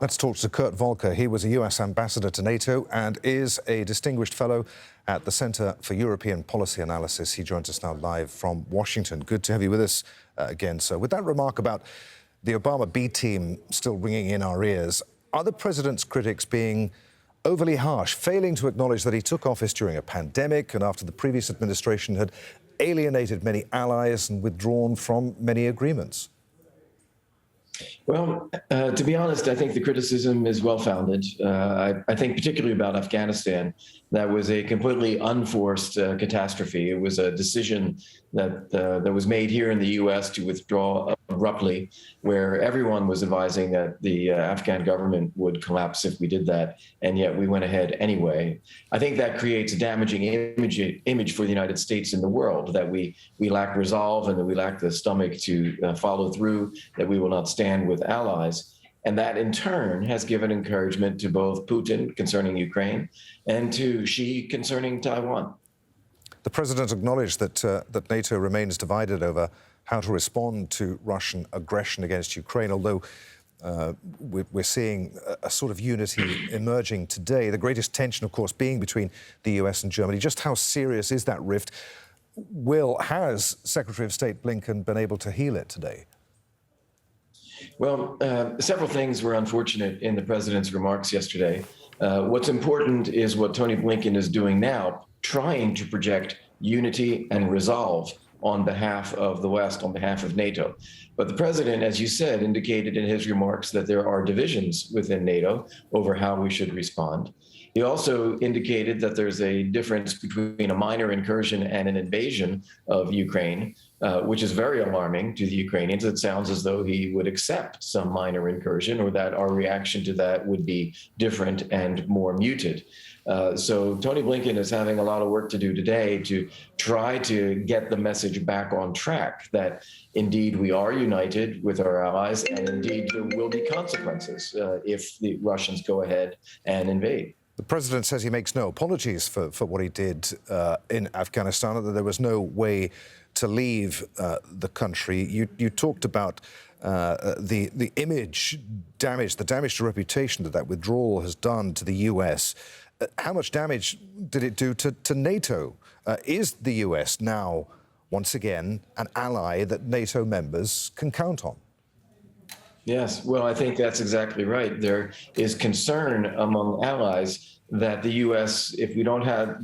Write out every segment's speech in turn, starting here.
Let's talk to Kurt Volker. He was a US ambassador to NATO and is a distinguished fellow at the Center for European Policy Analysis. He joins us now live from Washington. Good to have you with us again, sir. With that remark about the Obama B team still ringing in our ears, are the president's critics being overly harsh, failing to acknowledge that he took office during a pandemic and after the previous administration had alienated many allies and withdrawn from many agreements? Well, to be honest, I think the criticism is well-founded. I think particularly about Afghanistan, that was a completely unforced catastrophe. It was a decision that was made here in the U.S. to withdraw abruptly, where everyone was advising that the Afghan government would collapse if we did that, and yet we went ahead anyway. I think that creates a damaging image for the United States in the world, that we lack resolve and that we lack the stomach to follow through, that we will not stand with allies. And that in turn has given encouragement to both Putin concerning Ukraine and to Xi concerning Taiwan. The president acknowledged that NATO remains divided over how to respond to Russian aggression against Ukraine, although we're seeing a sort of unity emerging today. The greatest tension, of course, being between the US and Germany. Just how serious is that rift? Has Secretary of State Blinken been able to heal it today? Well, several things were unfortunate in the president's remarks yesterday. What's important is what Tony Blinken is doing now, trying to project unity and resolve on behalf of the West, on behalf of NATO. But the president, as you said, indicated in his remarks that there are divisions within NATO over how we should respond. He also indicated that there's a difference between a minor incursion and an invasion of Ukraine, which is very alarming to the Ukrainians. It sounds as though he would accept some minor incursion, or that our reaction to that would be different and more muted. So Tony Blinken is having a lot of work to do today to try to get the message back on track that indeed we are united with our allies, and indeed there will be consequences if the Russians go ahead and invade. The president says he makes no apologies for what he did in Afghanistan, and that there was no way to leave the country. You talked about the image damage, the damage to reputation that withdrawal has done to the US. How much damage did it do to NATO? Is the US now, once again, an ally that NATO members can count on? Yes, well, I think that's exactly right. There is concern among allies that the U.S., if we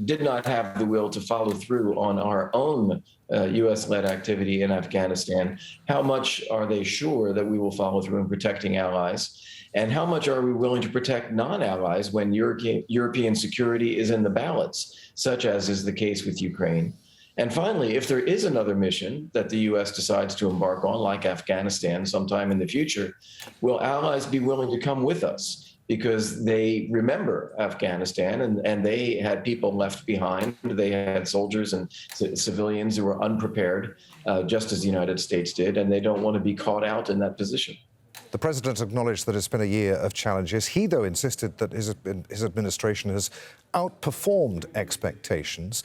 did not have the will to follow through on our own U.S.-led activity in Afghanistan, how much are they sure that we will follow through in protecting allies? And how much are we willing to protect non-allies when European security is in the balance, such as is the case with Ukraine? And finally, if there is another mission that the U.S. decides to embark on, like Afghanistan, sometime in the future, will allies be willing to come with us? Because they remember Afghanistan, and they had people left behind. They had soldiers and civilians who were unprepared, just as the United States did, and they don't want to be caught out in that position. The president acknowledged that it's been a year of challenges. He, though, insisted that his administration has outperformed expectations.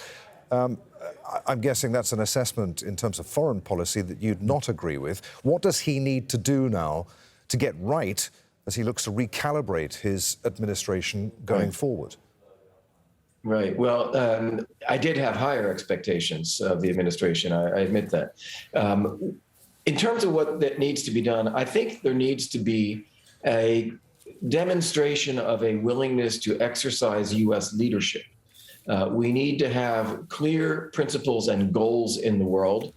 I'm guessing that's an assessment in terms of foreign policy that you'd not agree with. What does he need to do now to get right as he looks to recalibrate his administration going forward? Right. Well, I did have higher expectations of the administration. I admit that. In terms of what that needs to be done, I think there needs to be a demonstration of a willingness to exercise U.S. leadership. We need to have clear principles and goals in the world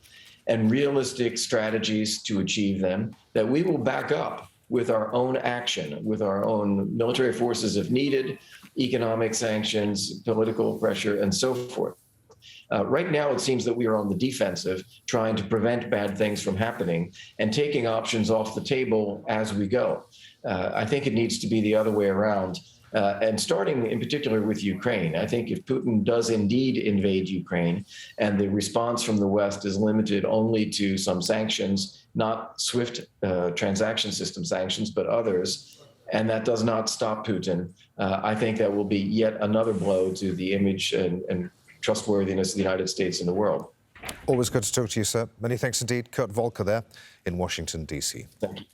and realistic strategies to achieve them that we will back up with our own action, with our own military forces if needed, economic sanctions, political pressure, and so forth. Right now, it seems that we are on the defensive, trying to prevent bad things from happening and taking options off the table as we go. I think it needs to be the other way around. And starting in particular with Ukraine, I think if Putin does indeed invade Ukraine and the response from the West is limited only to some sanctions, not SWIFT transaction system sanctions, but others, and that does not stop Putin, I think that will be yet another blow to the image and trustworthiness of the United States in the world. Always good to talk to you, sir. Many thanks indeed. Kurt Volker there in Washington, D.C. Thank you.